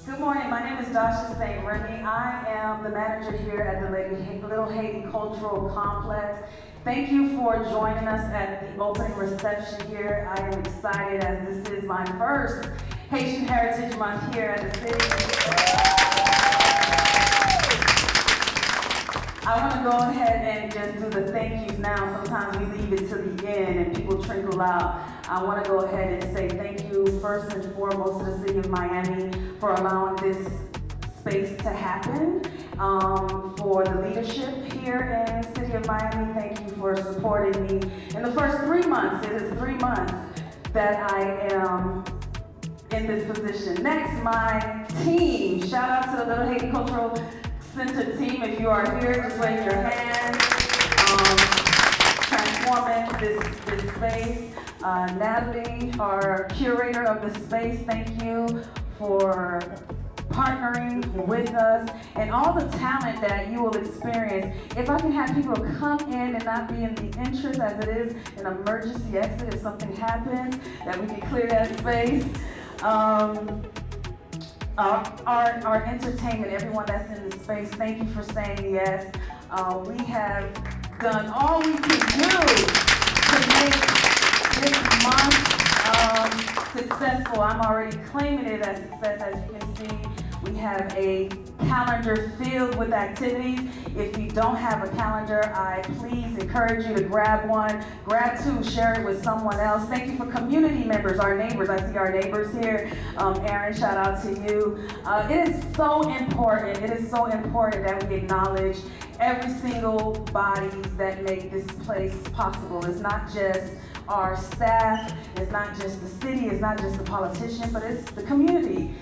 Good morning. My name is Dasha St. Remy. I am the manager here at the Little Haiti Cultural Complex. Thank you for joining us at the opening reception here. I am excited as this is my first Haitian Heritage Month here at the city. I want to go ahead and just do the thank yous now. Sometimes we leave it to the end and people trickle out. I want to go ahead and say thank you first and foremost to the city of Miami for allowing this space to happen. For the leadership here in the city of Miami, thank you for supporting me. In the first 3 months, it is 3 months that I am in this position. Next, my team. Shout out to the Little Haiti Cultural Center team. If you are here, just raise your hand. Transforming this space. Natalie, our curator of the space, thank you for partnering with us, and all the talent that you will experience. If I can have people come in and not be in the entrance as it is an emergency exit if something happens, that we can clear that space. Our entertainment, everyone that's in the space, thank you for saying yes. We have done all we can do to make this month successful. I'm already claiming it as success. As you can see, we have a calendar filled with activities. If you don't have a calendar, I please encourage you to grab one, grab two, share it with someone else. Thank you for community members, our neighbors. I see our neighbors here. Aaron, shout out to you. It is so important. It is so important that we acknowledge every single bodies that make this place possible. It's not just our staff, it's not just the city, it's not just the politician, but it's the community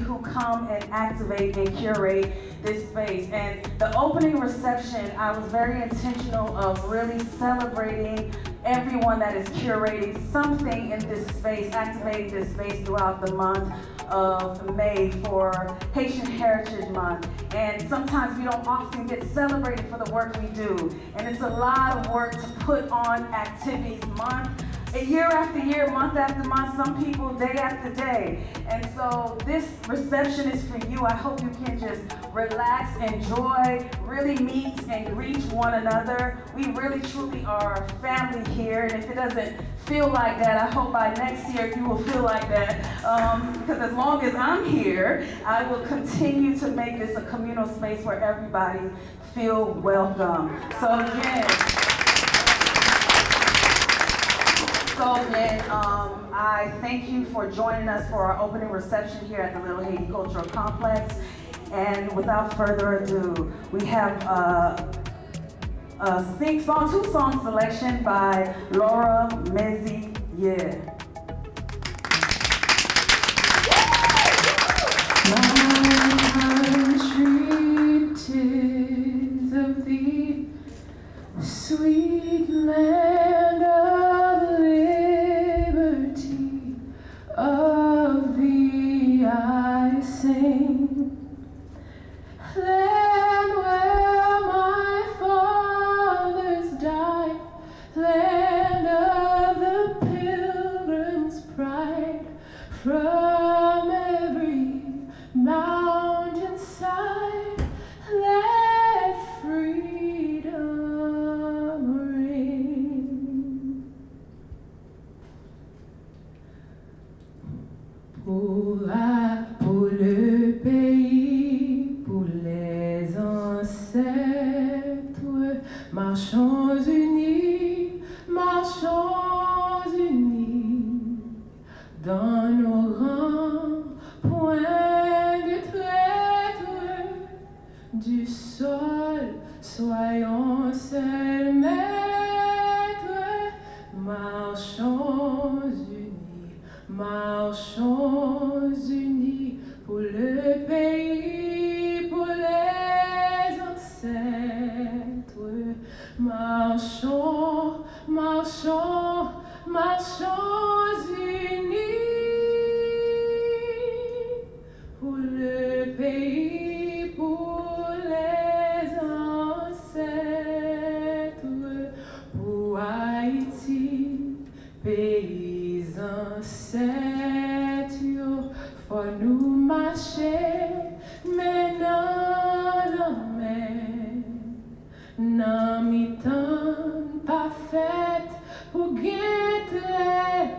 who come and activate and curate this space. And the opening reception, I was very intentional of really celebrating everyone that is curating something in this space, activating this space throughout the month of May for Haitian Heritage Month. And sometimes we don't often get celebrated for the work we do. And it's a lot of work to put on activities year after year, month after month, some people day after day. And so this reception is for you. I hope you can just relax, enjoy, really meet and reach one another. We really truly are family here. And if it doesn't feel like that, I hope by next year you will feel like that. Because as long as I'm here, I will continue to make this a communal space where everybody feel welcome. So again, I thank you for joining us for our opening reception here at the Little Haiti Cultural Complex. And without further ado, we have a two-song selection by Laura Mezier. My country, 'tis of thee, sweet land of liberty, of thee I sing. Land where my fathers died, land of the pilgrim's pride, from every mountainside, let freedom ring. Pour le pays marcher, mais non, mais non, mi temps pas fait pour guetter,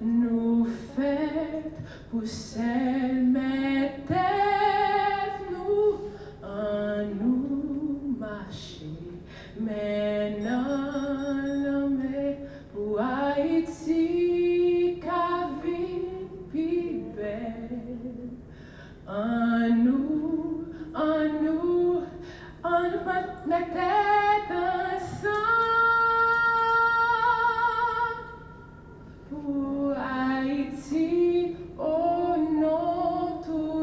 nous fait pour celle mettre nous en nous marcher, mais non, mais pour Haïti, qu'à vie plus belle. En nous, on met tête ensemble pour Haïti, oh non, tout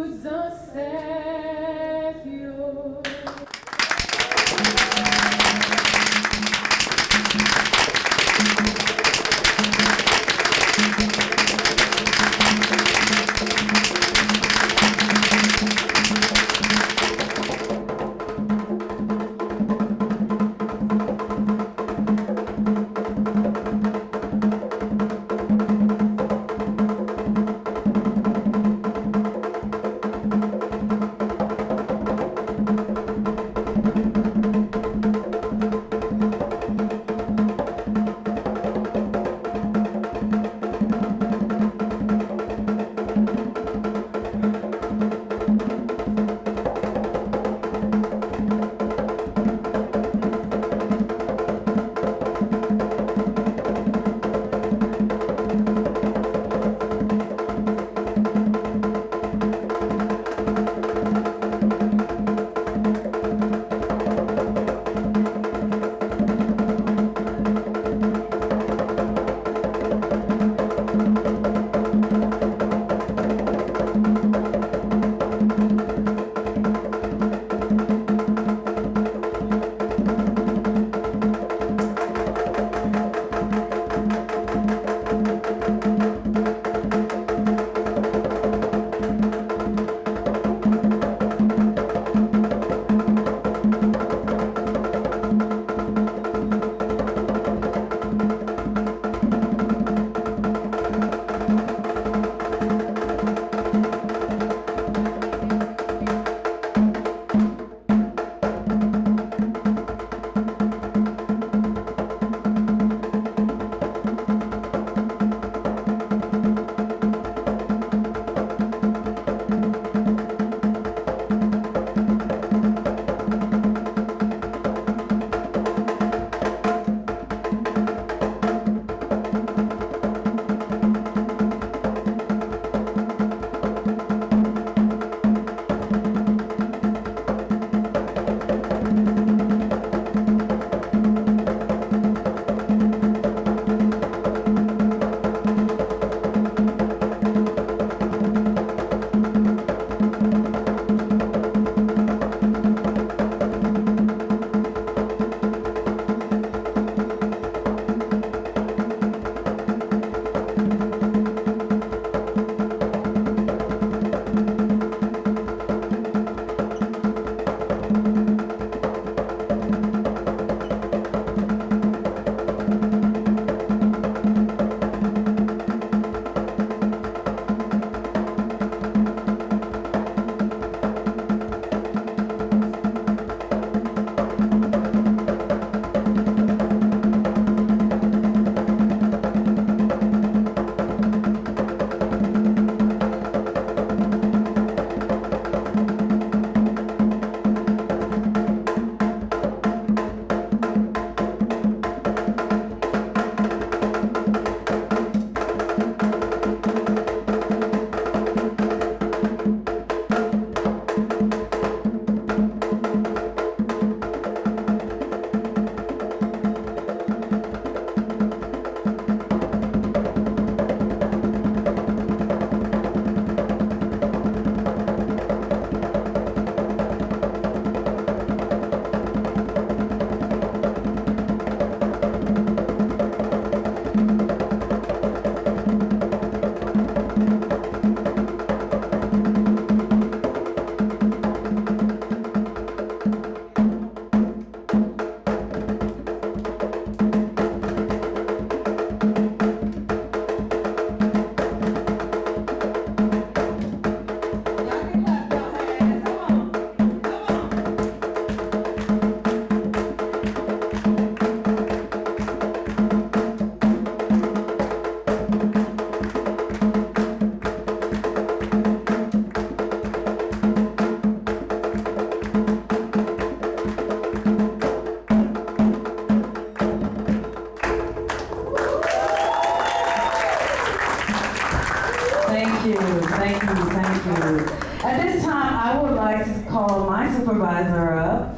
At this time, I would like to call my supervisor up,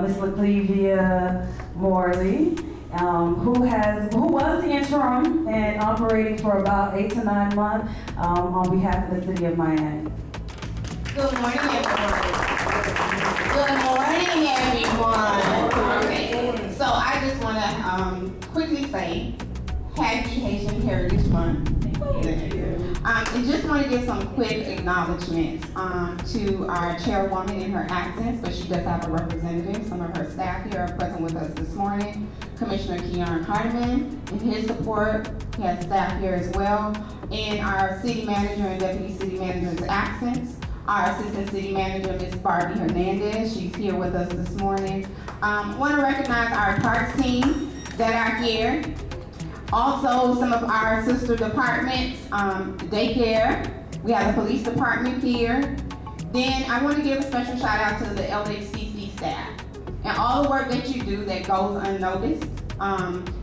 Ms. LaClevia Morley, who was the interim and operating for about 8 to 9 months on behalf of the city of Miami. Good morning, everyone. Good morning, everyone. Okay. So I just want to quickly say, Happy Haitian Heritage Month. I just want to give some quick acknowledgments to our chairwoman in her absence, but she does have a representative. Some of her staff here are present with us this morning. Commissioner Keon Hardiman and his support. He has staff here as well. And our city manager and deputy city manager's absence. Our assistant city manager, Ms. Barbie Hernandez. She's here with us this morning. Want to recognize our parks team that are here. Also, some of our sister departments, daycare. We have the police department here. Then I want to give a special shout out to the LHCC staff and all the work that you do that goes unnoticed.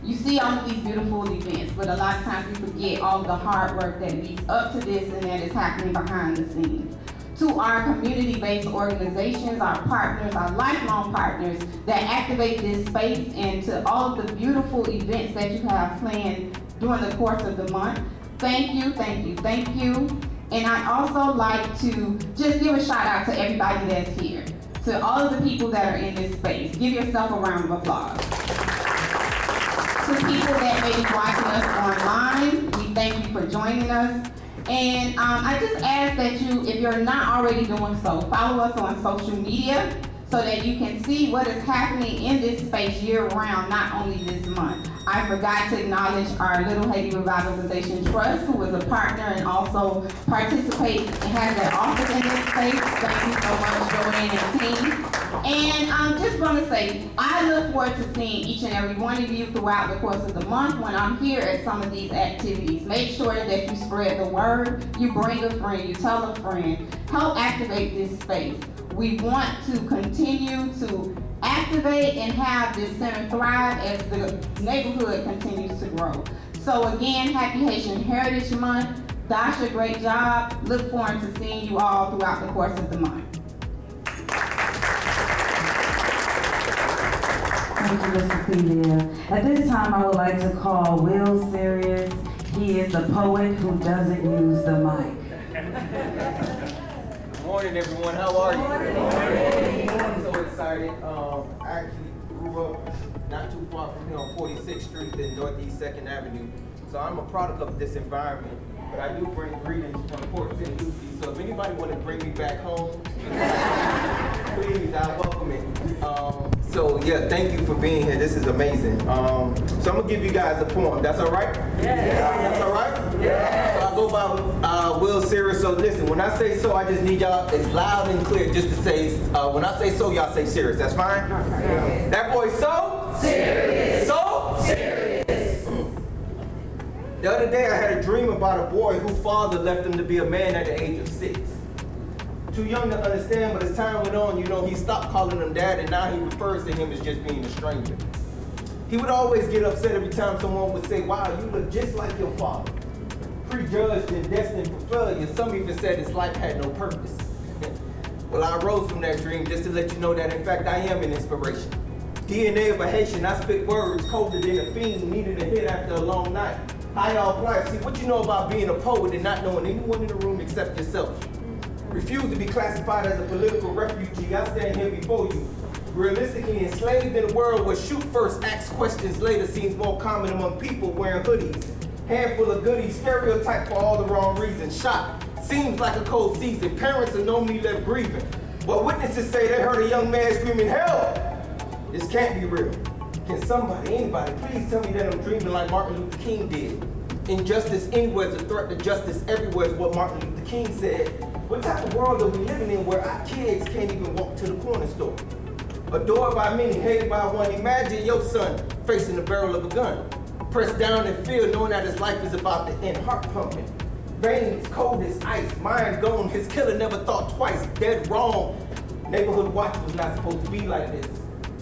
You see all of these beautiful events, but a lot of times we forget all the hard work that leads up to this and that is happening behind the scenes. To our community-based organizations, our partners, our lifelong partners that activate this space, and to all of the beautiful events that you have planned during the course of the month. Thank you, thank you, thank you. And I'd also like to just give a shout out to everybody that's here. To all of the people that are in this space, give yourself a round of applause. To people that may be watching us online, we thank you for joining us. And I just ask that you, if you're not already doing so, follow us on social media so that you can see what is happening in this space year-round, not only this month. I forgot to acknowledge our Little Haiti Revitalization Trust, who is a partner and also participates and has their office in this space. Thank you so much, Joanne and team. And I'm just going to say, I look forward to seeing each and every one of you throughout the course of the month when I'm here at some of these activities. Make sure that you spread the word, you bring a friend, you tell a friend, help activate this space. We want to continue to activate and have this center thrive as the neighborhood continues to grow. So again, Happy Haitian Heritage Month. Dasha, great job. Look forward to seeing you all throughout the course of the month. Thank you, Ms. LaClevia. At this time, I would like to call Will Serious. He is the poet who doesn't use the mic. Good morning, everyone. How are you? I'm so excited. I actually grew up not too far from here on 46th Street in Northeast 2nd Avenue. So I'm a product of this environment, but I do bring greetings from Port St. Lucie. So if anybody want to bring me back home, please, I welcome it. So yeah, thank you for being here. This is amazing. So I'm gonna give you guys a poem. That's all right? Yeah. That's all right? Yeah. So I go by Will Serious. So listen, when I say so, I just need y'all, it's loud and clear just to say, when I say so, y'all say serious. That's fine? Yeah. That boy's so serious. So serious. The other day I had a dream about a boy whose father left him to be a man at the age of 6. Too young to understand, but as time went on, you know, he stopped calling him dad, and now he refers to him as just being a stranger. He would always get upset every time someone would say, wow, you look just like your father. Prejudged and destined for failure. Some even said his life had no purpose. Well, I arose from that dream just to let you know that, in fact, I am an inspiration. DNA of a Haitian, I spit words colder than a fiend, needed a hit after a long night. How y'all fly? See, what you know about being a poet and not knowing anyone in the room except yourself? Refuse to be classified as a political refugee. I stand here before you. Realistically enslaved in a world where shoot first, ask questions later seems more common among people wearing hoodies. Handful of goodies, stereotyped for all the wrong reasons. Shot, seems like a cold season. Parents who know me left grieving. But witnesses say they heard a young man screaming, help! This can't be real. Can somebody, anybody, please tell me that I'm dreaming like Martin Luther King did? Injustice anywhere is a threat to justice everywhere is what Martin Luther King said. What type of world are we living in where our kids can't even walk to the corner store? Adored by many, hated by one. Imagine your son facing the barrel of a gun. Pressed down in fear, knowing that his life is about to end. Heart pumping, veins cold as ice, mind gone. His killer never thought twice, dead wrong. Neighborhood watch was not supposed to be like this.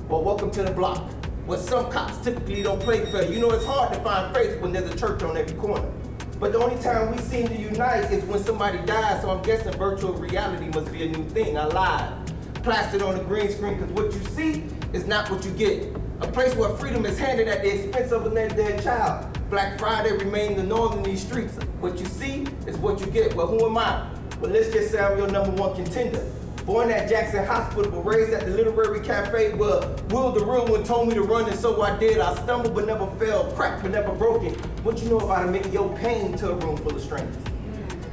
Well, welcome to the block, where some cops typically don't play fair. You know it's hard to find faith when there's a church on every corner. But the only time we seem to unite is when somebody dies, so I'm guessing virtual reality must be a new thing. I lied. Plastered on the green screen, because what you see is not what you get. A place where freedom is handed at the expense of a dead child. Black Friday remained the norm in these streets. What you see is what you get. Well, who am I? Well, let's just say I'm your #1 contender. Born at Jackson Hospital, but raised at the Literary Cafe where Will the Real One told me to run, and so I did. I stumbled but never fell, cracked but never broken. What you know about admitting your pain to a room full of strangers?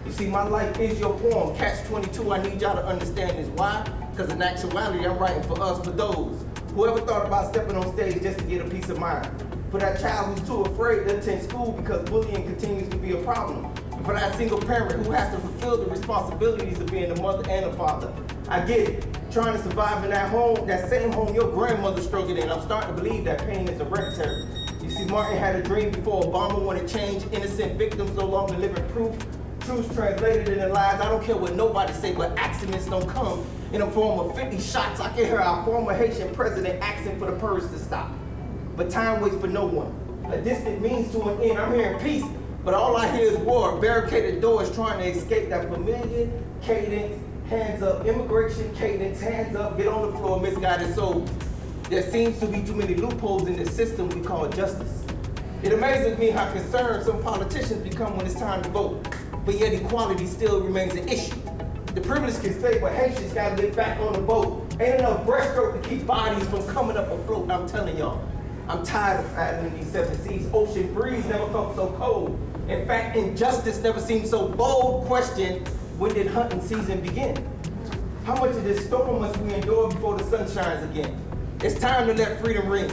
You see, my life is your poem. Catch 22, I need y'all to understand this. Why? Because in actuality, I'm writing for us, for those. Whoever thought about stepping on stage just to get a peace of mind. For that child who's too afraid to attend school because bullying continues to be a problem. And for that single parent who has to fulfill the responsibilities of being a mother and a father. I get it. Trying to survive in that home, that same home your grandmother struggled in. I'm starting to believe that pain is hereditary. You see, Martin had a dream before Obama wanted change. Innocent victims no longer living proof. Truths translated into lies. I don't care what nobody say, but accidents don't come in the form of 50 shots. I can hear our former Haitian president asking for the purge to stop. But time waits for no one. A distant means to an end. I'm hearing peace, but all I hear is war. Barricaded doors trying to escape that familiar cadence. Hands up, immigration cadence, hands up, get on the floor, misguided souls. There seems to be too many loopholes in the system we call justice. It amazes me how concerned some politicians become when it's time to vote, but yet equality still remains an issue. The privileged can stay, but Haitians gotta get back on the boat. Ain't enough breaststroke to keep bodies from coming up afloat. I'm telling y'all, I'm tired of battling these 7 seas. Ocean breeze never felt so cold. In fact, injustice never seemed so bold. Question, when did hunting season begin? How much of this storm must we endure before the sun shines again? It's time to let freedom ring.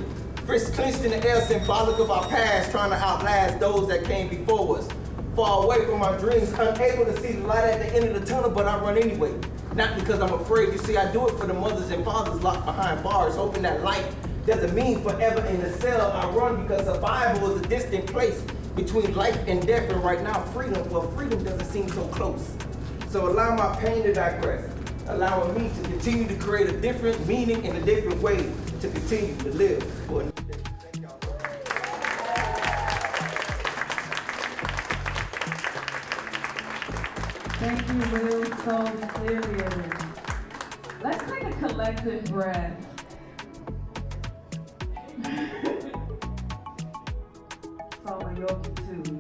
Fists clenched in the air, symbolic of our past, trying to outlast those that came before us. Far away from our dreams, unable to see the light at the end of the tunnel, but I run anyway. Not because I'm afraid, you see, I do it for the mothers and fathers locked behind bars, hoping that life doesn't mean forever in the cell. I run because survival is a distant place between life and death, and right now freedom, well, freedom doesn't seem so close. So allow my pain to digress, allowing me to continue to create a different meaning and a different way to continue to live for a new day. Thank y'all. Thank you, Will, so serious. Let's take a collective breath. It's all my yoga too.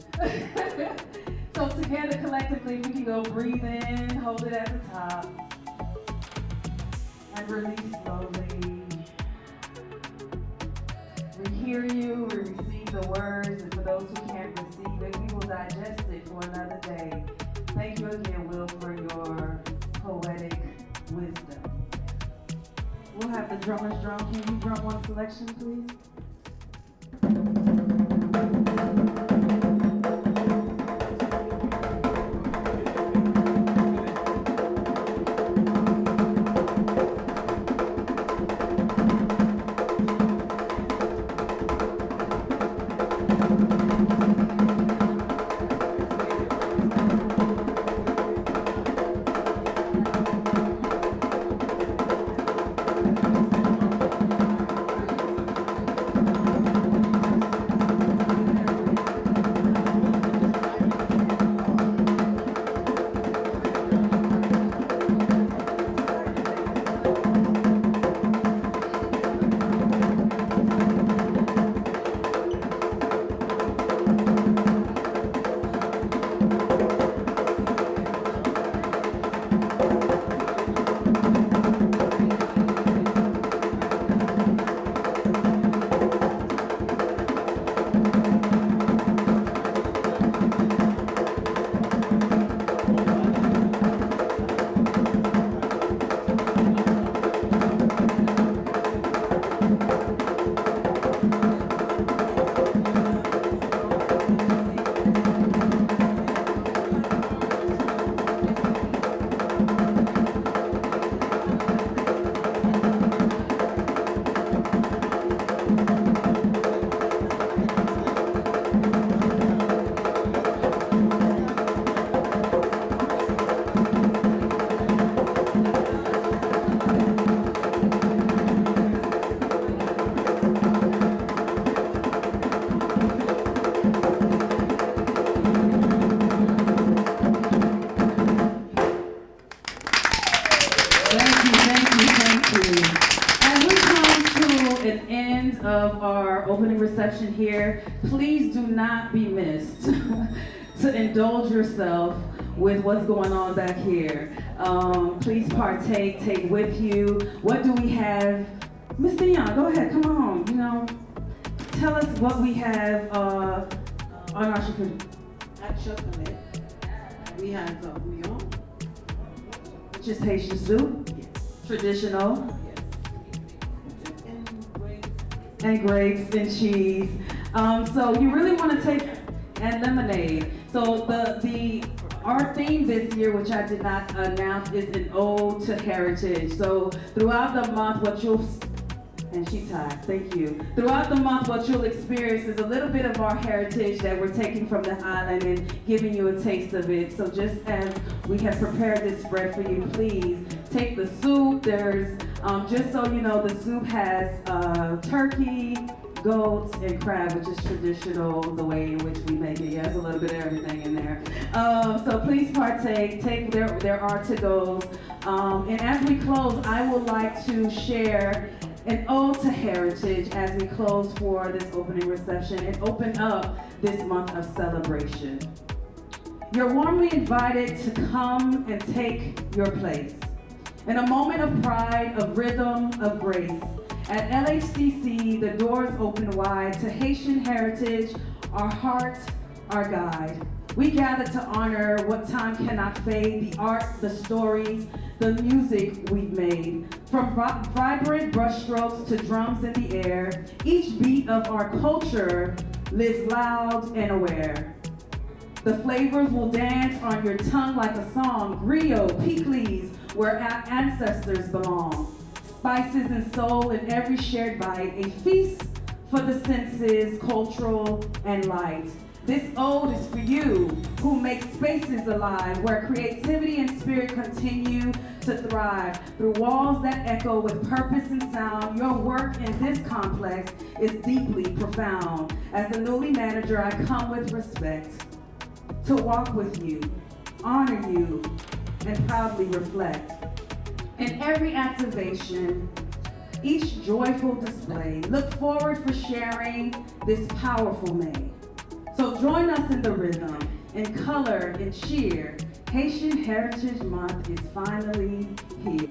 So together collectively, we can go breathe in, hold it at the top, and release slowly. We hear you, we receive the words, and for those who can't receive it, we will digest it for another day. Thank you again, Will, for your poetic wisdom. We'll have the drummers drum. Can you drum one selection, please? Thank you. As we come to an end of our opening reception here, please do not be missed to indulge yourself with what's going on back here. Please partake, take with you. What do we have? Miss Dion, go ahead, come on. Tell us what we have on our shooting. At chocolate, we have bouillon. Which is Haitian soup, traditional, Yes. And grapes. and grapes and cheese. So you really want to take, and lemonade. So our theme this year, which I did not announce, is an ode to heritage. So throughout the month, thank you. Throughout the month, what you'll experience is a little bit of our heritage that we're taking from the island and giving you a taste of it. So just as we have prepared this spread for you, please take the soup. There's, just so you know, the soup has turkey, goats, and crab, which is traditional, the way in which we make it. There's a little bit of everything in there. So please partake. There are to-goes. And as we close, I would like to share an ode to heritage as we close for this opening reception and open up this month of celebration. You're warmly invited to come and take your place. In a moment of pride, of rhythm, of grace, at LHCC, the doors open wide to Haitian heritage, our heart, our guide. We gather to honor what time cannot fade, the art, the stories, the music we've made. From vibrant brushstrokes to drums in the air, each beat of our culture lives loud and aware. The flavors will dance on your tongue like a song, griot, pickles, where our ancestors belong. Spices and soul in every shared bite, a feast for the senses, cultural and light. This ode is for you who make spaces alive where creativity and spirit continue to thrive. Through walls that echo with purpose and sound, your work in this complex is deeply profound. As the newly manager, I come with respect to walk with you, honor you, and proudly reflect. In every activation, each joyful display, look forward for sharing this powerful May. So join us in the rhythm, in color, in cheer. Haitian Heritage Month is finally here.